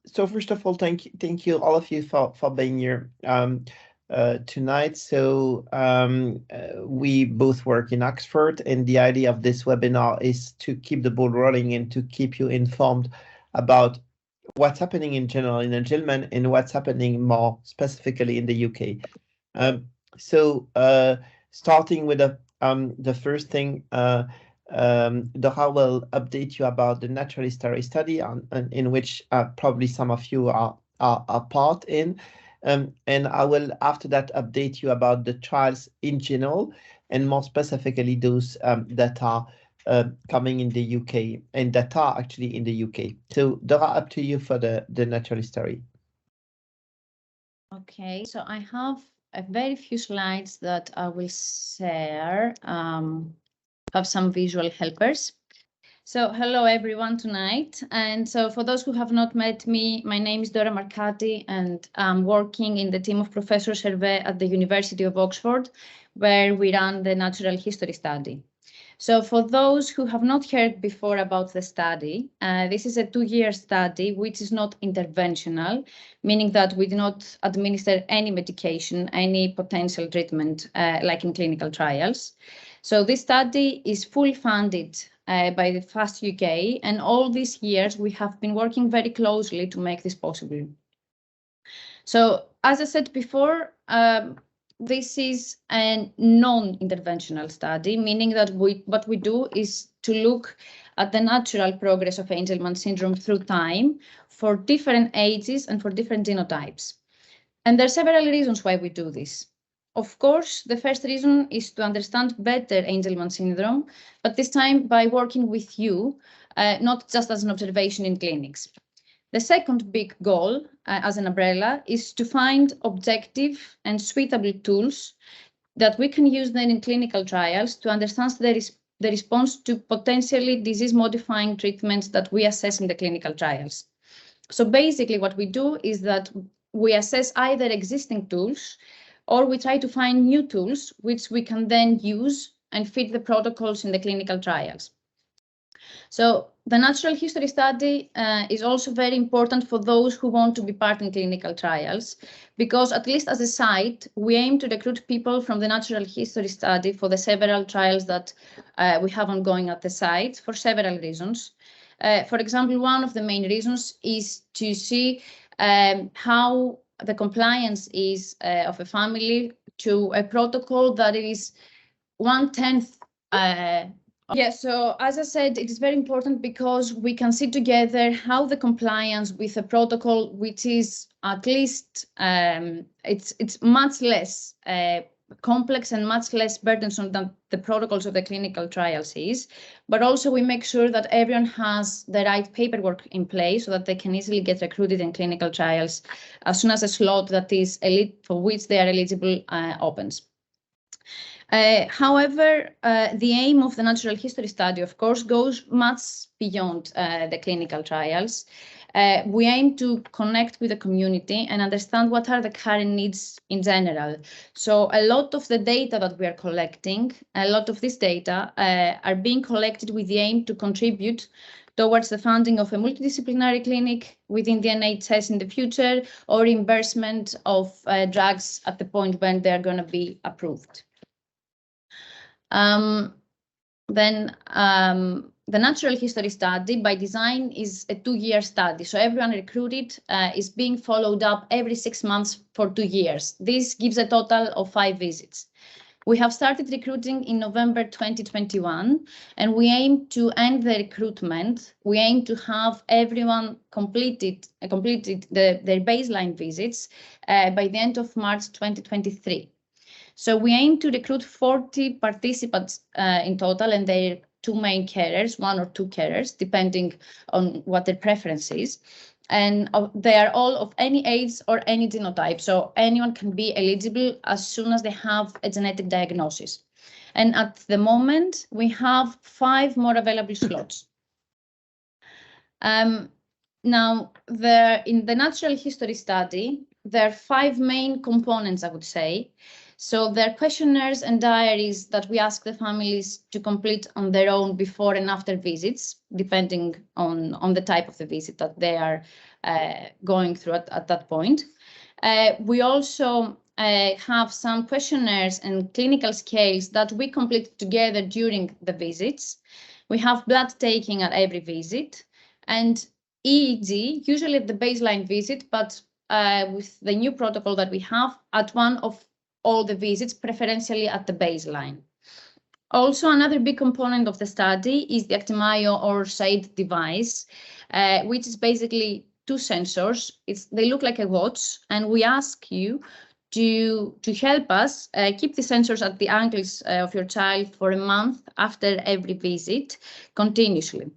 So first of all, thank you all of you for being here tonight. So we both work in Oxford, and the idea of this webinar is to keep the ball rolling and to keep you informed about what's happening in general in Angelman and what's happening more specifically in the UK. So starting with the first thing, Dora will update you about the natural history study in which probably some of you are part in. And I will, after that, update you about the trials in general, and more specifically those that are coming in the UK and that are actually in the UK. So Dora, up to you for the natural history. Okay, so I have a very few slides that I will share. Have some visual helpers. So hello everyone tonight. And so for those who have not met me, my name is Dr Markati, and I'm working in the team of Professor Servais at the University of Oxford, where we run the natural history study. So for those who have not heard before about the study, this is a 2-year study, which is not interventional, meaning that we do not administer any medication, any potential treatment, like in clinical trials. So this study is fully funded by the FAST UK, and all these years we have been working very closely to make this possible. So as I said before, this is a non-interventional study, meaning that what we do is to look at the natural progress of Angelman syndrome through time for different ages and for different genotypes. And there are several reasons why we do this. Of course, the first reason is to understand better Angelman syndrome, but this time by working with you, not just as an observation in clinics. The second big goal as an umbrella is to find objective and suitable tools that we can use then in clinical trials to understand the response to potentially disease-modifying treatments that we assess in the clinical trials. So basically what we do is that we assess either existing tools or we try to find new tools which we can then use and fit the protocols in the clinical trials. So the natural history study is also very important for those who want to be part in clinical trials, because at least as a site, we aim to recruit people from the natural history study for the several trials that we have ongoing at the site for several reasons. For example, one of the main reasons is to see how the compliance is of a family to a protocol that is 1/10. So as I said, it is very important because we can see together how the compliance with a protocol, which is at least, it's much less complex and much less burdensome than the protocols of the clinical trials is, but also we make sure that everyone has the right paperwork in place so that they can easily get recruited in clinical trials as soon as a slot that is for which they are eligible opens. However, the aim of the natural history study, of course, goes much beyond the clinical trials. We aim to connect with the community and understand what are the current needs in general. So a lot of the data that we are collecting, a lot of this data are being collected with the aim to contribute towards the funding of a multidisciplinary clinic within the NHS in the future, or reimbursement of drugs at the point when they are going to be approved. The natural history study by design is a 2-year study. So everyone recruited is being followed up every 6 months for 2 years. This gives a total of 5 visits. We have started recruiting in November 2021, and we aim to end the recruitment. We aim to have everyone completed their baseline visits by the end of March 2023. So we aim to recruit 40 participants in total, and their 2 main carers, 1 or 2 carers, depending on what their preference is. And they are all of any age or any genotype. So anyone can be eligible as soon as they have a genetic diagnosis. And at the moment, we have 5 more available slots. Now, in the natural history study, there are 5 main components, I would say. So they're questionnaires and diaries that we ask the families to complete on their own before and after visits, depending on the type of the visit that they are going through at that point. We also have some questionnaires and clinical scales that we complete together during the visits. We have blood taking at every visit and EEG, usually at the baseline visit, but with the new protocol that we have at one of all the visits, preferentially at the baseline. Also, another big component of the study is the Actimayo or SAID device, which is basically two sensors. They look like a watch, and we ask you to help us keep the sensors at the ankles of your child for a month after every visit continuously.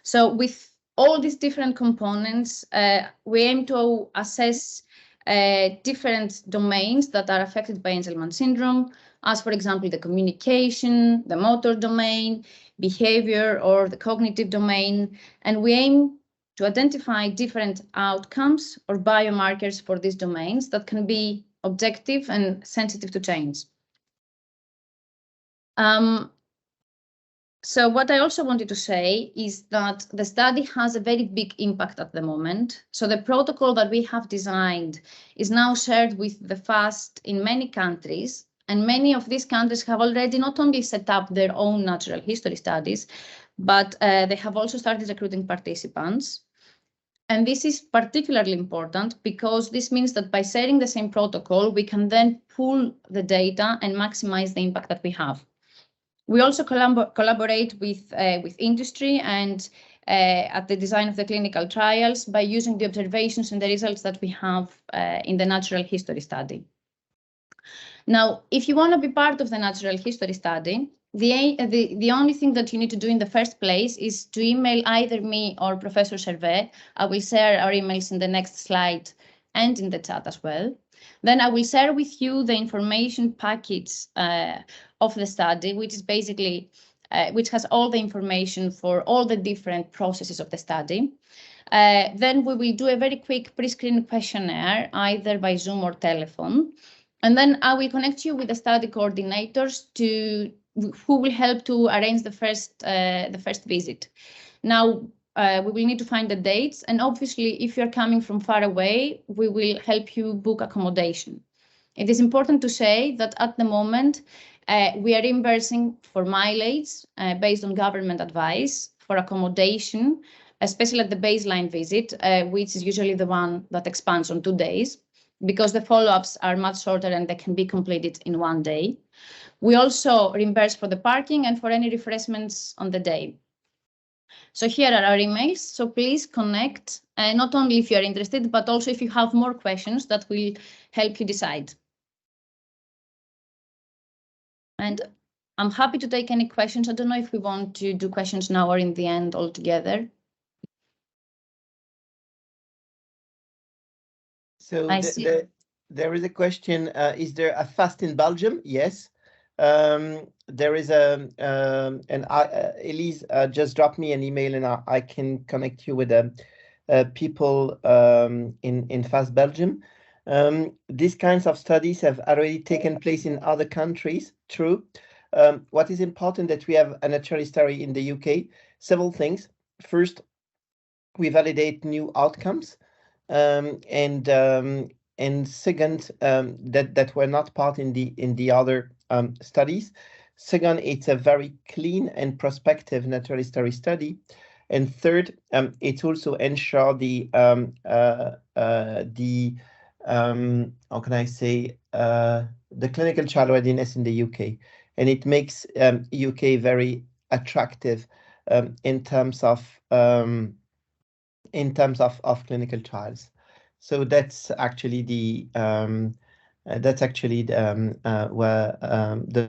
So with all these different components, we aim to assess different domains that are affected by Angelman syndrome, as for example, the communication, the motor domain, behavior, or the cognitive domain. And we aim to identify different outcomes or biomarkers for these domains that can be objective and sensitive to change. So what I also wanted to say is that the study has a very big impact at the moment. So the protocol that we have designed is now shared with the FAST in many countries. And many of these countries have already not only set up their own natural history studies, but they have also started recruiting participants. And this is particularly important because this means that by sharing the same protocol, we can then pool the data and maximize the impact that we have. We also collaborate with industry and at the design of the clinical trials by using the observations and the results that we have in the natural history study. Now, if you want to be part of the natural history study, the only thing that you need to do in the first place is to email either me or Professor Servais. I will share our emails in the next slide and in the chat as well. Then I will share with you the information package of the study, which is basically, which has all the information for all the different processes of the study. Then we will do a very quick pre-screen questionnaire, either by Zoom or telephone. And then I will connect you with the study coordinators who will help to arrange the first visit. Now, we will need to find the dates. And obviously, if you're coming from far away, we will help you book accommodation. It is important to say that at the moment, we are reimbursing for mileage based on government advice for accommodation, especially at the baseline visit, which is usually the one that expands on 2 days, because the follow-ups are much shorter and they can be completed in 1 day. We also reimburse for the parking and for any refreshments on the day. So here are our emails. So please connect, not only if you are interested, but also if you have more questions that will help you decide. And I'm happy to take any questions. I don't know if we want to do questions now or in the end altogether. So there is a question, is there a FAST in Belgium? Yes. There is Elise just dropped me an email and I can connect you with people in FAST Belgium. These kinds of studies have already taken place in other countries, true. What is important that we have a natural history in the UK, several things. First, we validate new outcomes. And second, that were not part in the other studies. Second, it's a very clean and prospective natural history study. And third, it also ensures the how can I say, the clinical child readiness in the UK, and it makes UK very attractive in terms of clinical trials. So that's actually the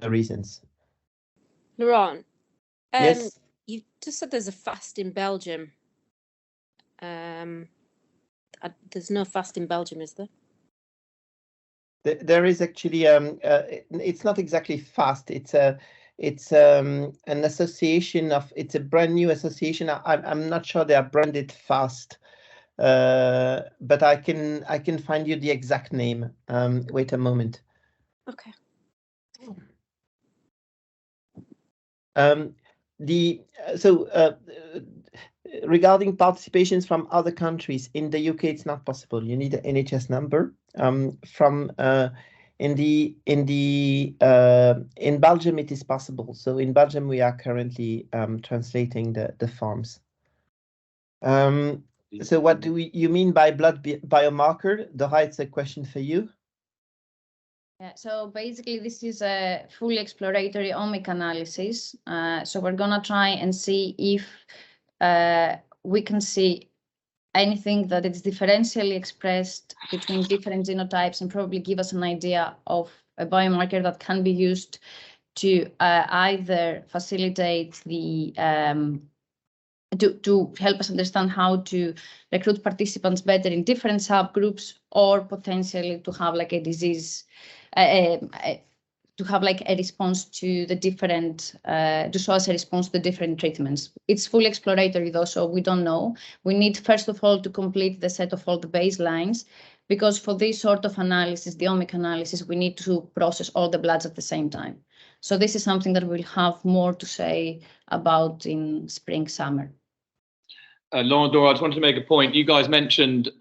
reasons. Laurent, yes. You just said there's a FAST in Belgium. There's no FAST in Belgium, is there? There is actually it's not exactly FAST. It's an association of. It's a brand new association. I'm not sure they are branded FAST, but I can find you the exact name. Wait a moment. Okay. Regarding participations from other countries, in the UK it's not possible. You need an NHS number. In Belgium it is possible. So in Belgium we are currently translating the forms. So what do you mean by blood biomarker? Dora, it's a question for you. Yeah, so basically this is a fully exploratory omic analysis. So we're gonna try and see if we can see anything that is differentially expressed between different genotypes and probably give us an idea of a biomarker that can be used to either facilitate the to help us understand how to recruit participants better in different subgroups, or potentially to have like a disease, to have like a response to the different, to show us a response to the different treatments. It's fully exploratory though, so we don't know. We need first of all to complete the set of all the baselines, because for this sort of analysis, the omic analysis, we need to process all the bloods at the same time. So this is something that we'll have more to say about in spring, summer. Laurent, Dora, I just wanted to make a point. You guys mentioned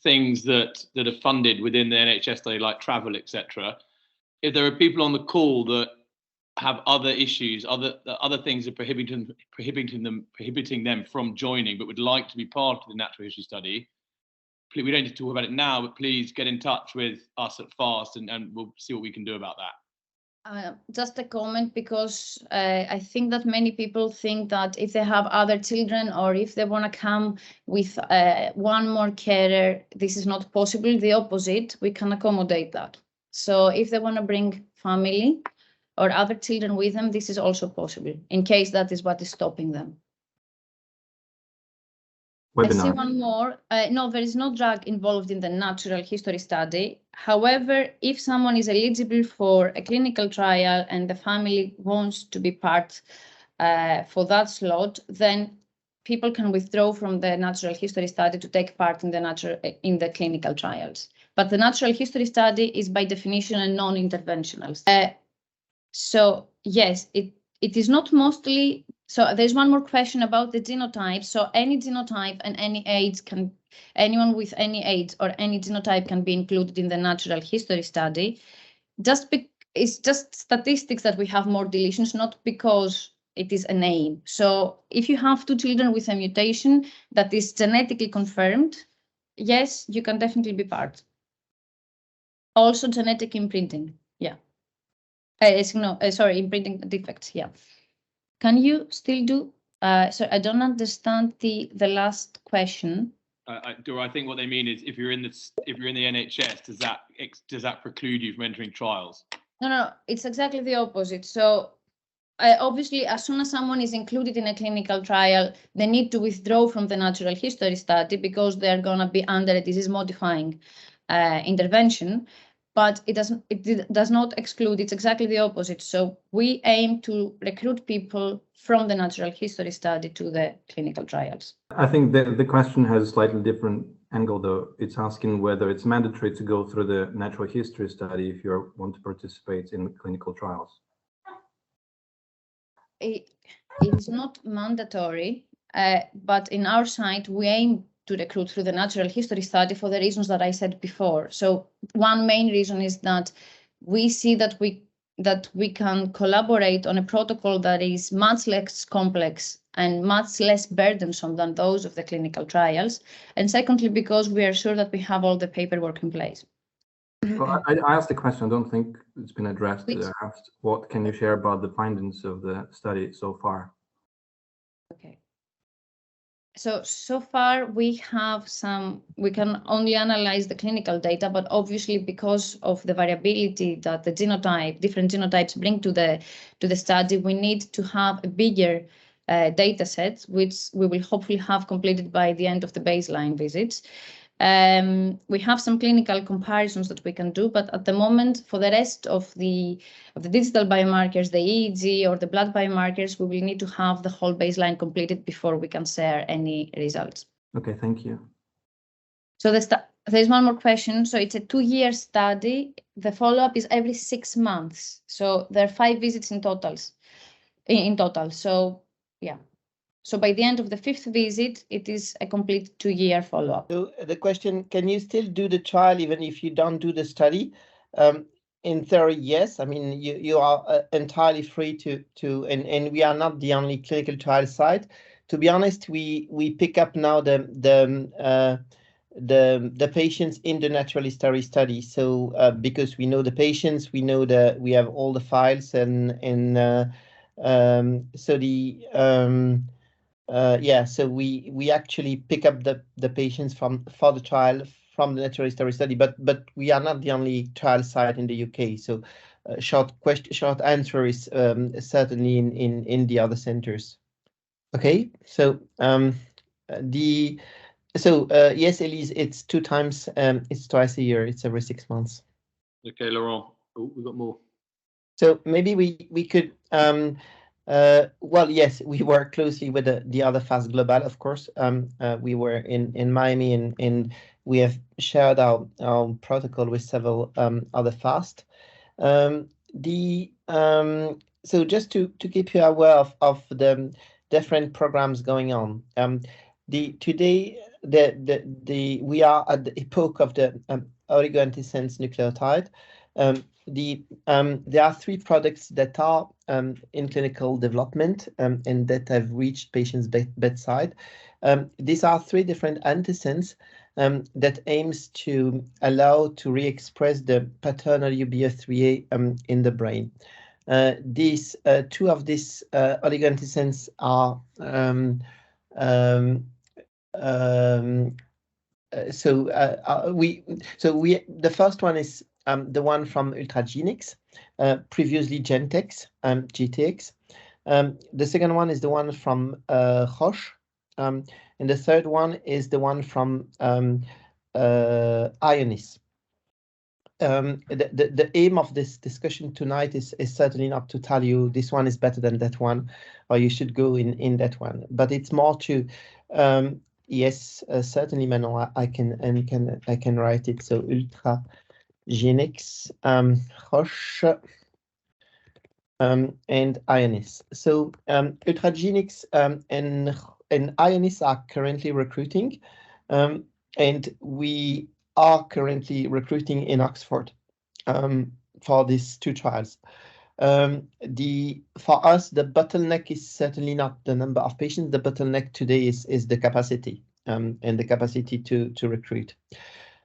things that are funded within the NHS study, like travel, etc. If there are people on the call that have other issues, other things are prohibiting them from joining, but would like to be part of the natural history study, please, we don't need to talk about it now, but please get in touch with us at FAST and we'll see what we can do about that. Just a comment, because I think that many people think that if they have other children or if they want to come with one more carer, this is not possible. The opposite, we can accommodate that. So if they want to bring family or other children with them, this is also possible, in case that is what is stopping them. I see one more. No, there is no drug involved in the natural history study. However, if someone is eligible for a clinical trial and the family wants to be part for that slot, then people can withdraw from the natural history study to take part in the clinical trials. But the natural history study is by definition a non-interventional. So yes, it is not mostly. So there's one more question about the genotype. So any genotype and any age can, anyone with any age or any genotype can be included in the natural history study. It's just statistics that we have more deletions, not because it is a name. So if you have 2 children with a mutation that is genetically confirmed, yes, you can definitely be part. Also genetic imprinting, yeah. Imprinting defects, yeah. Can you still do? So I don't understand the last question. Dora, I think what they mean is if you're in the NHS, does that preclude you from entering trials? No, it's exactly the opposite. So obviously, as soon as someone is included in a clinical trial, they need to withdraw from the natural history study because they're going to be under a disease-modifying intervention. But it does not exclude, it's exactly the opposite. So we aim to recruit people from the natural history study to the clinical trials. I think the question has a slightly different angle, though. It's asking whether it's mandatory to go through the natural history study if you want to participate in clinical trials. It is not mandatory, but in our site, we aim to recruit through the natural history study for the reasons that I said before. So one main reason is that we see that we can collaborate on a protocol that is much less complex and much less burdensome than those of the clinical trials. And secondly, because we are sure that we have all the paperwork in place. Well, I asked the question, I don't think it's been addressed. I asked, what can you share about the findings of the study so far? Okay. So far we can only analyze the clinical data, but obviously because of the variability that the different genotypes bring to the study, we need to have a bigger data set, which we will hopefully have completed by the end of the baseline visits. We have some clinical comparisons that we can do, but at the moment, for the rest of the digital biomarkers, the EEG or the blood biomarkers, we will need to have the whole baseline completed before we can share any results. Okay, thank you. So there's one more question. So it's a 2-year study. The follow-up is every 6 months. So there are 5 visits in totals. In total. So yeah. So by the end of the 5th visit, it is a complete 2-year follow-up. So the question, can you still do the trial even if you don't do the study? In theory, yes. I mean, you are entirely free to and we are not the only clinical trial site. To be honest, we pick up now the patients in the natural history study. So because we know the patients, we know we have all the files so so we actually pick up the patients for the trial from the natural history study, but we are not the only trial site in the UK. So short answer is certainly in the other centers. Okay, so yes, Elise, it's 2 times, it's twice a year, it's every 6 months. Okay, Laurent. Oh, we've got more. So maybe we could well, yes, we work closely with the other FAST Global, of course. We were in Miami and we have shared our protocol with several other FAST. So just to keep you aware of the different programs going on. Today we are at the epoch of the oligoantisense nucleotide. There are 3 products that are in clinical development and that have reached patients' bedside. These are 3 different antisense that aims to allow to re-express the paternal UBE3A in the brain. These 2 of these oligoantisense are the first one is the one from Ultragenyx, previously Gentex, GTX. The second one is the one from Roche, and the third one is the one from Ionis. The aim of this discussion tonight is certainly not to tell you this one is better than that one, or you should go in that one, but it's more to yes, certainly, Manon, I can write it. So Ultragenyx, Roche, and Ionis. So Ultragenyx and Ionis are currently recruiting, and we are currently recruiting in Oxford for these 2 trials. For us, the bottleneck is certainly not the number of patients. The bottleneck today is the capacity and the capacity to recruit.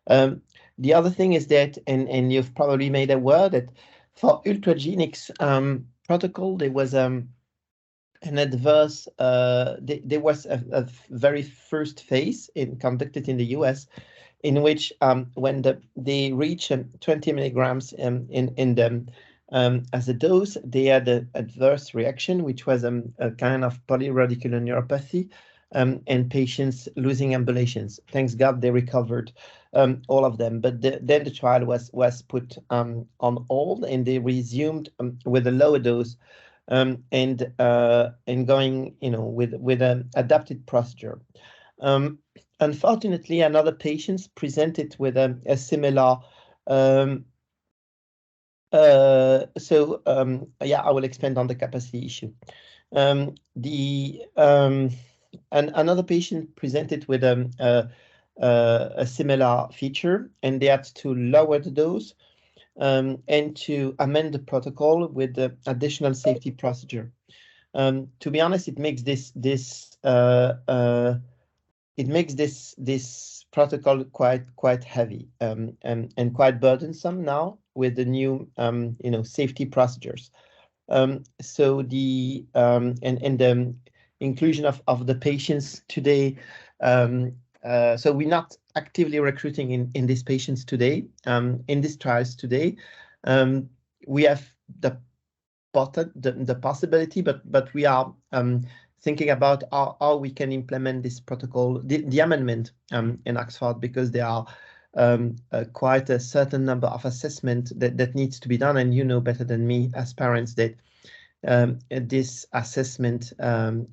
The other thing is that, and you've probably made aware that for Ultragenyx protocol, there was an adverse. There was a very first phase conducted in the US, in which when they reach 20 milligrams in them as a dose, they had an adverse reaction, which was a kind of polyradicular neuropathy and patients losing ambulations. Thanks God they recovered all of them, but then the trial was put on hold, and they resumed with a lower dose and going with an adapted procedure. Unfortunately, another patient presented with a similar. I will expand on the capacity issue. Another patient presented with a similar feature, and they had to lower the dose and to amend the protocol with the additional safety procedure. To be honest, it makes this protocol quite heavy and quite burdensome now with the new safety procedures. So the inclusion of the patients today. So we're not actively recruiting in these patients today. In these trials today, we have the possibility, but we are thinking about how we can implement this protocol, the amendment in Oxford, because there are quite a certain number of assessment that needs to be done, and you know better than me as parents that this assessment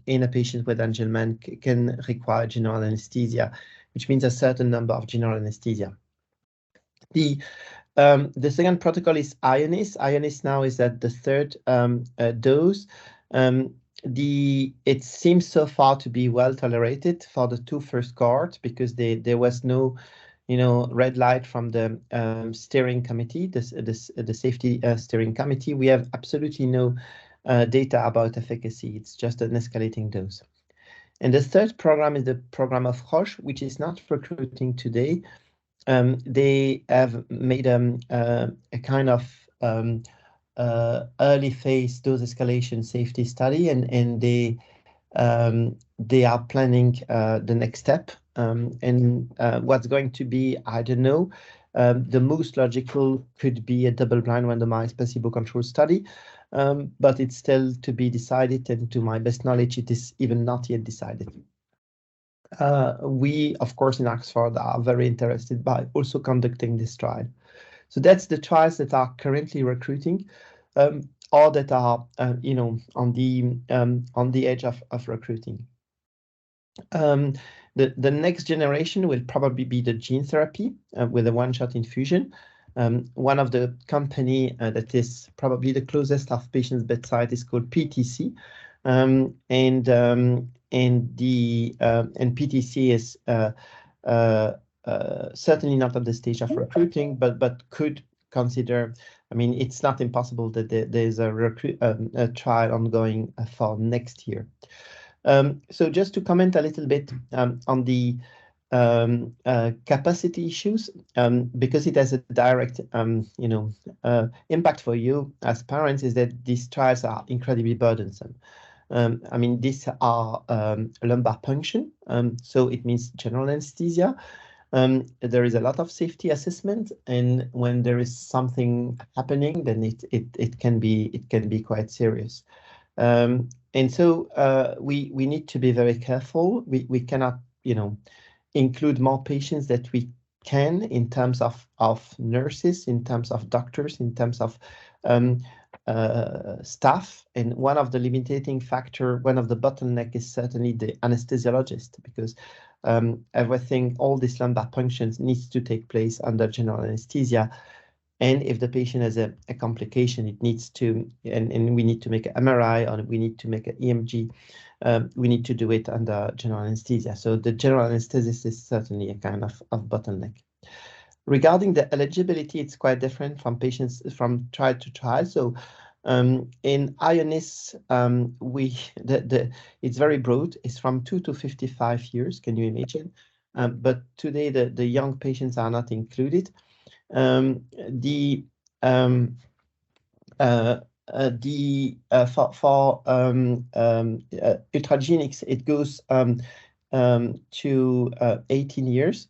in a patient with Angelman can require general anesthesia, which means a certain number of general anesthesia. The second protocol is Ionis. Ionis now is at the third dose. It seems so far to be well tolerated for the two first cohorts because there was no, red light from the steering committee, the safety steering committee. We have absolutely no data about efficacy. It's just an escalating dose. And the third program is the program of Roche, which is not recruiting today. They have made a kind of early phase dose escalation safety study, and they are planning the next step. And what's going to be, I don't know. The most logical could be a double-blind randomized placebo-controlled study, but it's still to be decided. And to my best knowledge, it is even not yet decided. We, of course, in Oxford are very interested by also conducting this trial. So that's the trials that are currently recruiting, or that are, on the edge of recruiting. The next generation will probably be the gene therapy with a one-shot infusion. One of the company that is probably the closest of patient's bedside is called PTC, and PTC is certainly not at the stage of recruiting, but could consider. I mean, it's not impossible that there's a trial ongoing for next year. So just to comment a little bit on the capacity issues, because it has a direct, impact for you as parents, is that these trials are incredibly burdensome. I mean, these are lumbar puncture, so it means general anesthesia. There is a lot of safety assessment, and when there is something happening, then it can be quite serious. And so we need to be very careful. We cannot, include more patients that we can in terms of nurses, in terms of doctors, in terms of staff. And one of the limiting factor, one of the bottleneck is certainly the anesthesiologist, because everything, all these lumbar punctions needs to take place under general anesthesia. And if the patient has a complication, it needs to, and we need to make an MRI, or we need to make an EMG, we need to do it under general anesthesia. So the general anesthetist is certainly a kind of bottleneck. Regarding the eligibility, it's quite different from patients from trial to trial. So in Ionis, it's very broad. It's from 2 to 55 years. Can you imagine? But today the young patients are not included. For ultragenics, it goes to 18 years.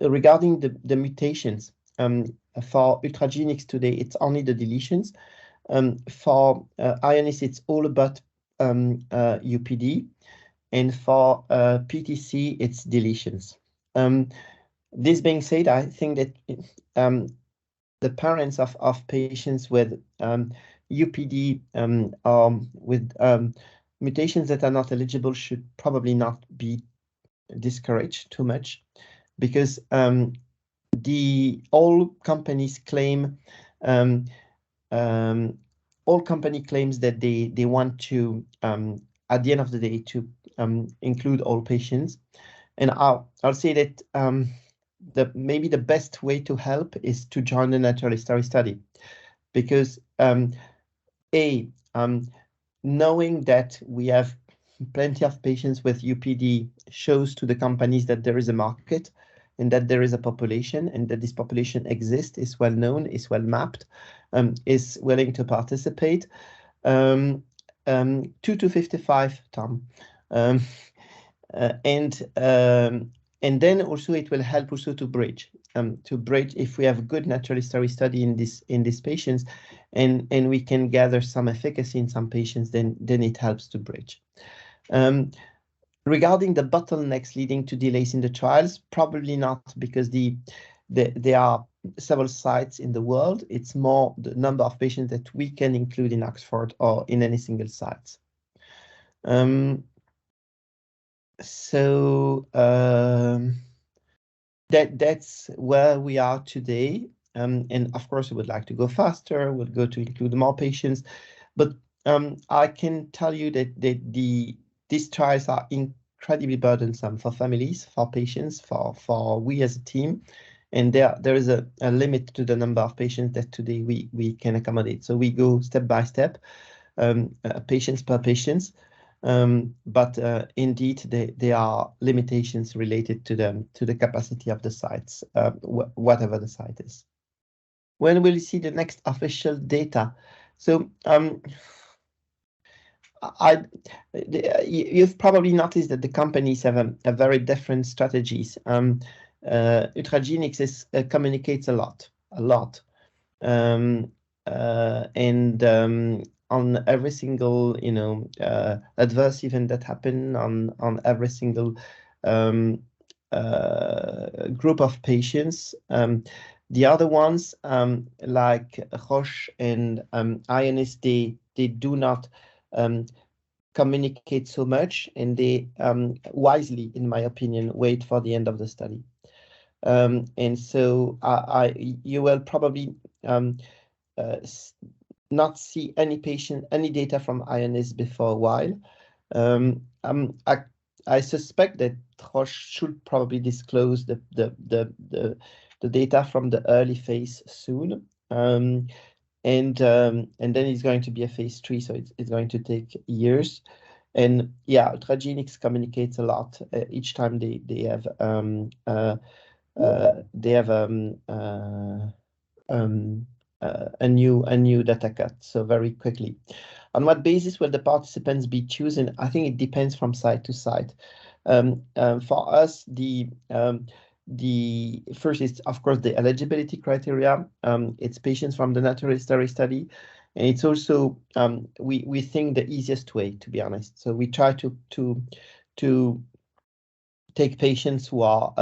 Regarding the mutations, for ultragenics today, it's only the deletions. For Ionis, it's all about UPD. And for PTC, it's deletions. This being said, I think that the parents of patients with UPD or with mutations that are not eligible should probably not be discouraged too much, because all company claims that they want to, at the end of the day, to include all patients. And I'll say that maybe the best way to help is to join the natural history study, because knowing that we have plenty of patients with UPD shows to the companies that there is a market and that there is a population, and that this population exists, is well known, is well mapped, is willing to participate. 2 to 55, Tom. And then also it will help also to bridge if we have a good natural history study in these patients, and we can gather some efficacy in some patients, then it helps to bridge. Regarding the bottlenecks leading to delays in the trials, probably not, because there are several sites in the world. It's more the number of patients that we can include in Oxford or in any single site. so that's where we are today. And of course, we would like to go faster. We'll go to include more patients, but I can tell you that these trials are incredibly burdensome for families, for patients, for we as a team, and there is a limit to the number of patients that today we can accommodate. So we go step by step, patients per patients. But indeed, there are limitations related to the capacity of the sites, whatever the site is. When will you see the next official data? So you've probably noticed that the companies have a very different strategies. Ultragenyx communicates a lot. And on every single adverse event that happen on every single group of patients. The other ones like Roche and Ionis, they do not communicate so much, and they wisely, in my opinion, wait for the end of the study. And so you will probably not see any data from Ionis before a while. I suspect that Roche should probably disclose the data from the early phase soon. And then it's going to be a phase 3, so it's going to take years. And yeah, Ultragenyx communicates a lot each time they have a new data cut, so very quickly. On what basis will the participants be chosen? I think it depends from site to site. For us, the first is, of course, the eligibility criteria. It's patients from the natural history study, and it's also we think the easiest way, to be honest. So we try to take patients who are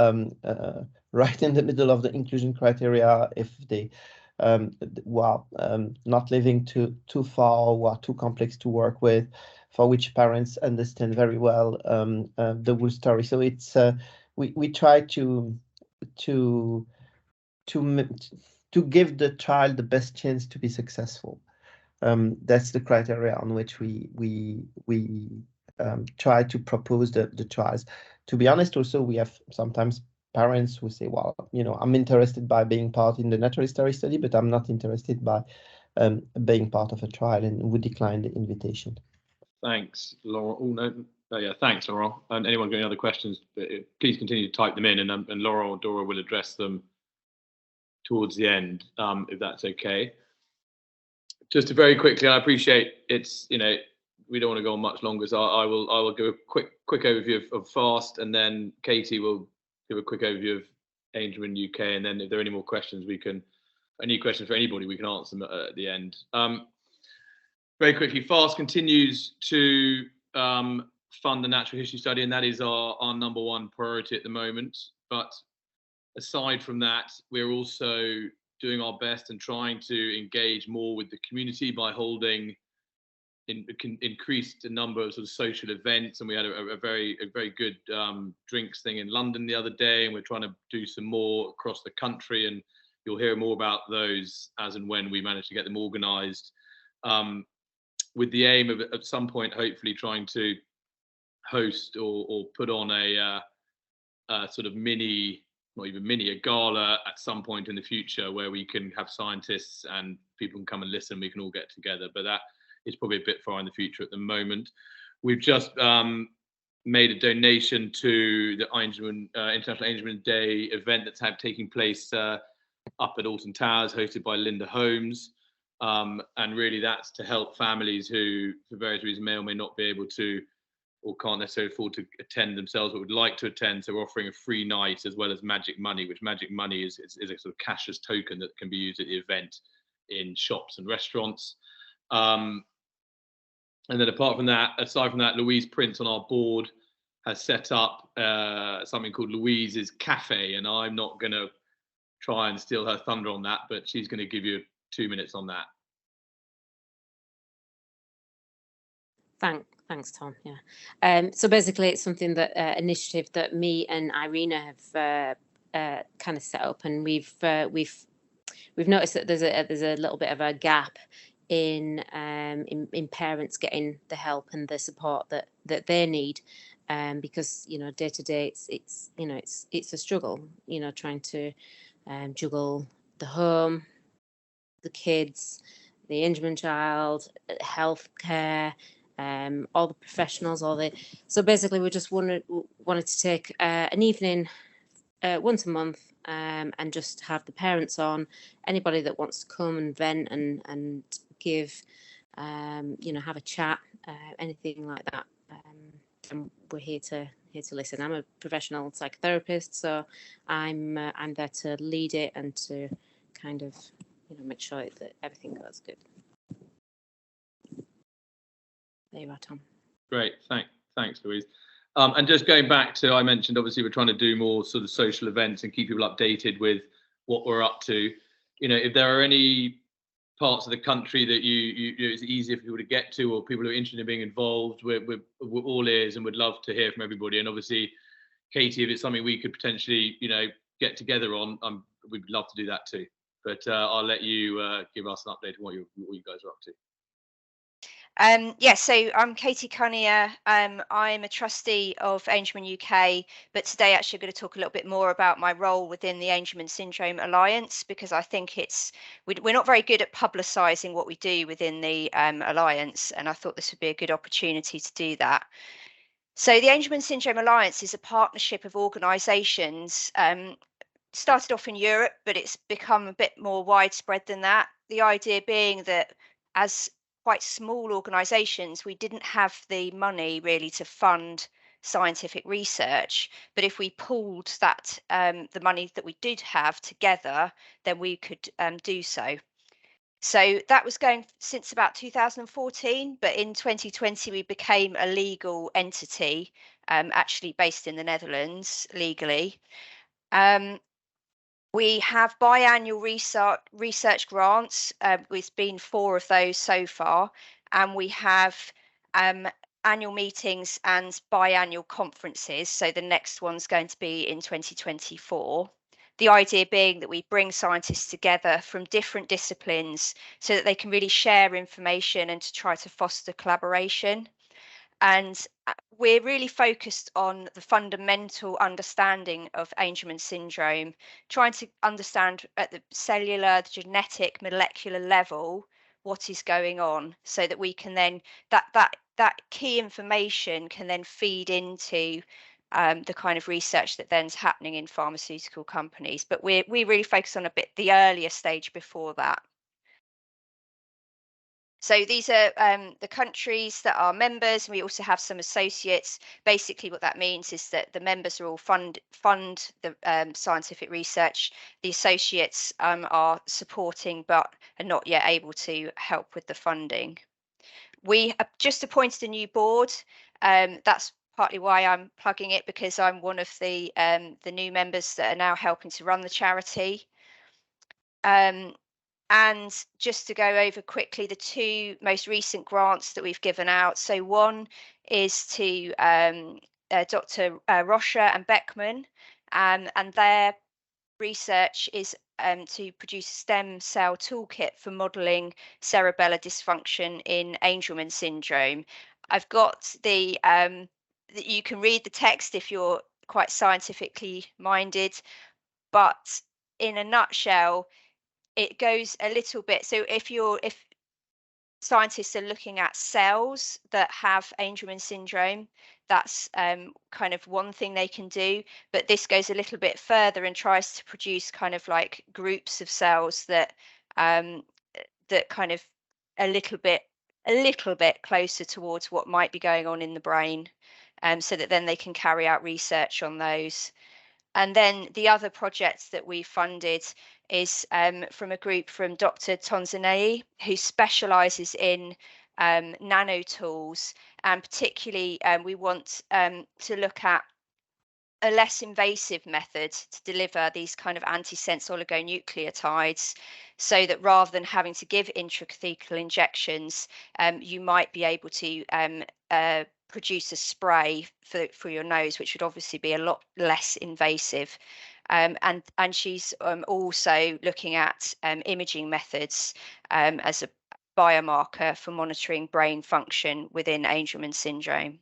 right in the middle of the inclusion criteria, if they not living too far or too complex to work with, for which parents understand very well the whole story. So it's we try to give the child the best chance to be successful. That's the criteria on which we try to propose the trials. To be honest, also we have sometimes parents who say, well, I'm interested by being part in the natural history study, but I'm not interested by being part of a trial, and would decline the invitation. Thanks, Laurent. Thanks, Laurent. And anyone got any other questions, please continue to type them in, and Laurent or Dora will address them towards the end, if that's okay. Just to very quickly, I appreciate it's, we don't want to go on much longer, so I will give a quick overview of FAST, and then Katie will give a quick overview of Angelman UK, and then if there are any more questions, any questions for anybody, we can answer them at the end. Very quickly, FAST continues to fund the natural history study, and that is our number one priority at the moment. But aside from that, we're also doing our best and trying to engage more with the community by holding increased number of sort of social events, and we had a very good drinks thing in London the other day, and we're trying to do some more across the country, and you'll hear more about those as and when we manage to get them organized, with the aim of at some point hopefully trying to host or put on a sort of a gala at some point in the future, where we can have scientists and people can come and listen, we can all get together, but that is probably a bit far in the future at the moment. We've just made a donation to the International Angelman Day event that's taking place up at Alton Towers, hosted by Linda Holmes. And really that's to help families who, for various reasons, may or may not be able to, or can't necessarily afford to attend themselves, but would like to attend. So we're offering a free night, as well as magic money, which magic money is a sort of cashless token that can be used at the event in shops and restaurants. And then aside from that, Louise Prince on our board has set up something called Louise's Cafe, and I'm not going to try and steal her thunder on that, but she's going to give you 2 minutes on that. Thanks, Tom. Yeah. So basically, it's something that initiative that me and Irina have kind of set up, and we've noticed that there's a little bit of a gap in parents getting the help and the support that they need, because day to day it's a struggle, trying to juggle the home, the kids, the Angelman child, healthcare, all the professionals, so basically we just wanted to take an evening once a month, and just have the parents on, anybody that wants to come and vent and give, have a chat, anything like that. And we're here to listen. I'm a professional psychotherapist, so I'm there to lead it and to kind of make sure that everything goes good. There you are, Tom. Great, thanks, Louise. And just going back to, I mentioned obviously we're trying to do more sort of social events and keep people updated with what we're up to. If there are any parts of the country that it's easier for people to get to, or people who are interested in being involved, we're all ears and would love to hear from everybody. And obviously, Katie, if it's something we could potentially get together on, we'd love to do that too. But I'll let you give us an update on what you guys are up to. So I'm Katie Cunnea. I'm a trustee of Angelman UK, but today actually I'm going to talk a little bit more about my role within the Angelman Syndrome Alliance, because I think we're not very good at publicising what we do within the Alliance, and I thought this would be a good opportunity to do that. So the Angelman Syndrome Alliance is a partnership of organisations, started off in Europe, but it's become a bit more widespread than that. The idea being that as quite small organisations, we didn't have the money really to fund scientific research, but if we pooled that the money that we did have together, then we could do so. So that was going since about 2014, but in 2020 we became a legal entity, actually based in the Netherlands legally. We have biannual research grants. There's been 4 of those so far, and we have annual meetings and biannual conferences. So the next one's going to be in 2024. The idea being that we bring scientists together from different disciplines so that they can really share information and to try to foster collaboration. And we're really focused on the fundamental understanding of Angelman syndrome, trying to understand at the cellular, the genetic, molecular level what is going on, so that we can then that key information can then feed into the kind of research that then's happening in pharmaceutical companies. But we really focus on a bit the earlier stage before that. So these are the countries that are members. We also have some associates. Basically, what that means is that the members are all fund the scientific research. The associates are supporting, but are not yet able to help with the funding. We have just appointed a new board. That's partly why I'm plugging it, because I'm one of the new members that are now helping to run the charity. And just to go over quickly the 2 most recent grants that we've given out. So one is to Dr Rocha and Beckman, and their research is to produce a stem cell toolkit for modelling cerebellar dysfunction in Angelman syndrome. I've got you can read the text if you're quite scientifically minded, but in a nutshell, it goes a little bit. So if scientists are looking at cells that have Angelman syndrome, that's kind of one thing they can do. But this goes a little bit further and tries to produce kind of like groups of cells that that kind of a little bit closer towards what might be going on in the brain, so that then they can carry out research on those. And then the other project that we funded is from a group from Dr. Tonzanei, who specialises in nanotools, and particularly we want to look at a less invasive method to deliver these kind of antisense oligonucleotides, so that rather than having to give intracathecal injections, you might be able to produce a spray for your nose, which would obviously be a lot less invasive. And she's also looking at imaging methods as a biomarker for monitoring brain function within Angelman syndrome.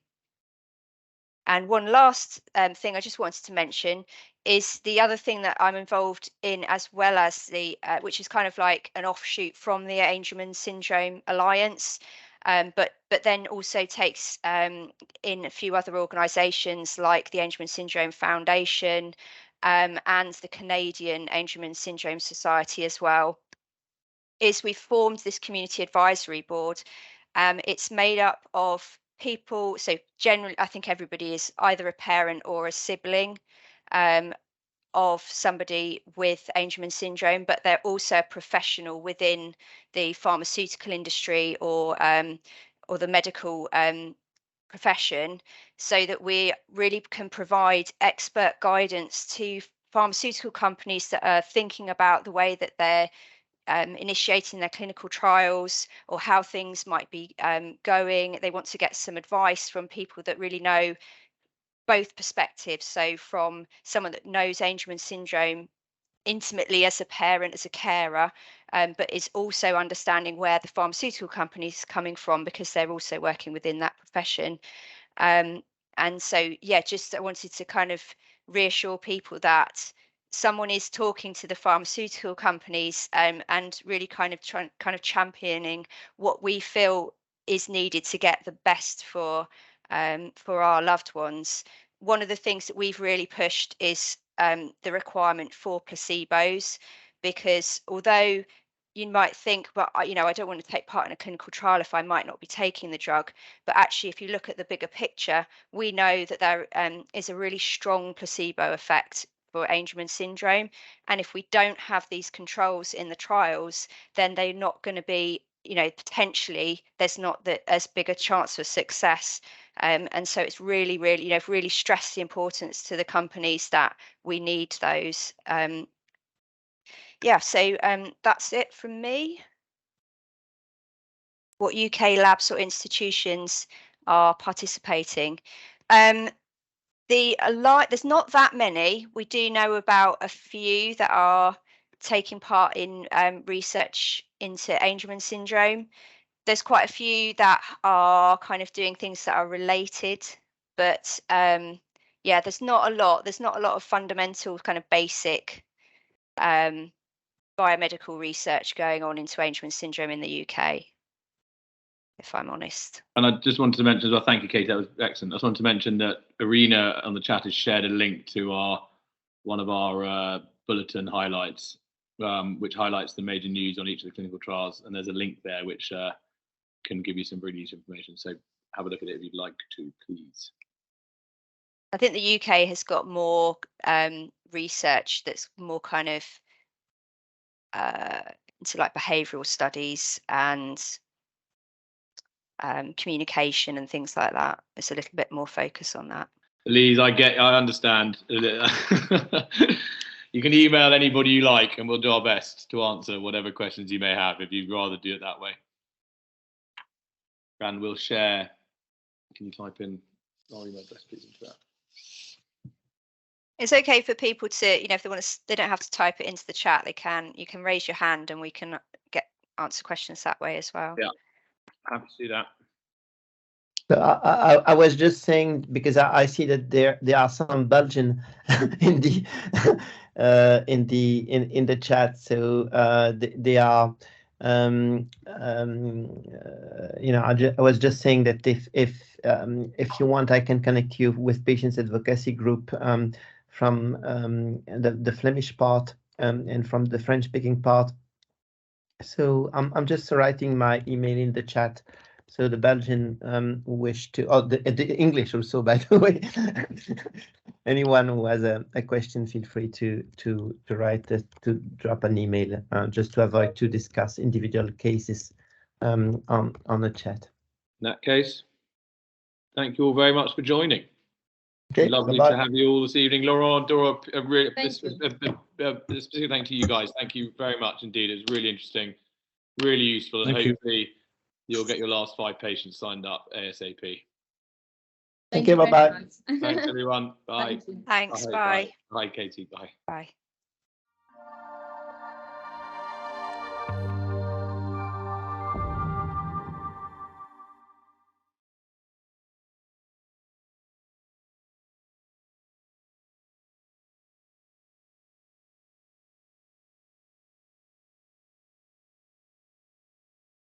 And one last thing I just wanted to mention is the other thing that I'm involved in, as well as the, which is kind of like an offshoot from the Angelman Syndrome Alliance, but then also takes in a few other organisations like the Angelman Syndrome Foundation and the Canadian Angelman Syndrome Society as well, is we've formed this community advisory board. It's made up of people, so generally I think everybody is either a parent or a sibling of somebody with Angelman syndrome, but they're also a professional within the pharmaceutical industry or the medical profession, so that we really can provide expert guidance to pharmaceutical companies that are thinking about the way that they're initiating their clinical trials, or how things might be going. They want to get some advice from people that really know both perspectives. So from someone that knows Angelman syndrome intimately as a parent, as a carer, but is also understanding where the pharmaceutical company is coming from, because they're also working within that profession. And so, yeah, just I wanted to kind of reassure people that someone is talking to the pharmaceutical companies and really kind of championing what we feel is needed to get the best for our loved ones. One of the things that we've really pushed is the requirement for placebos, because although you might think, well, I don't want to take part in a clinical trial if I might not be taking the drug. But actually, if you look at the bigger picture, we know that there is a really strong placebo effect for Angelman syndrome. And if we don't have these controls in the trials, then they're not going to be, potentially there's not as big a chance for success. And so it's really, really, really stress the importance to the companies that we need those. Yeah, so that's it from me. What UK labs or institutions are participating? There's not that many. We do know about a few that are taking part in research into Angelman syndrome. There's quite a few that are kind of doing things that are related, but yeah, there's not a lot. There's not a lot of fundamental kind of basic biomedical research going on into Angelman syndrome in the UK, if I'm honest. And I just wanted to mention as well, thank you, Kate, that was excellent. I just wanted to mention that Irina on the chat has shared a link to one of our bulletin highlights, which highlights the major news on each of the clinical trials. And there's a link there which can give you some really useful information. So have a look at it if you'd like to, please. I think the UK has got more research that's more kind of into like behavioural studies and communication and things like that. It's a little bit more focus on that. Louise, I understand. You can email anybody you like and we'll do our best to answer whatever questions you may have if you'd rather do it that way. And we'll share. Can you type in our email address, please, into that? It's okay for people to, if they want to, they don't have to type it into the chat. You can raise your hand and we can answer questions that way as well. Yeah, happy to do that. So I was just saying, because I see that there are some Belgian in the chat, so they are. I was just saying that if you want, I can connect you with patients advocacy group from the Flemish part and from the French speaking part. So I'm just writing my email in the chat. So the Belgian wish to, the English also, by the way. Anyone who has a question, feel free to write, to drop an email, just to avoid to discuss individual cases on the chat. In that case, thank you all very much for joining. Okay, Lovely bye-bye. to have you all this evening. Laurent, Dora, Thank you. a specific thank to you guys. Thank you very much indeed. It was really interesting, really useful, and Thank you. hopefully you'll get your last 5 patients signed up ASAP. Thank you, bye-bye. Thanks, everyone. Bye. Thank you. Thanks. Bye. Bye. Bye, Katie. Bye. Bye.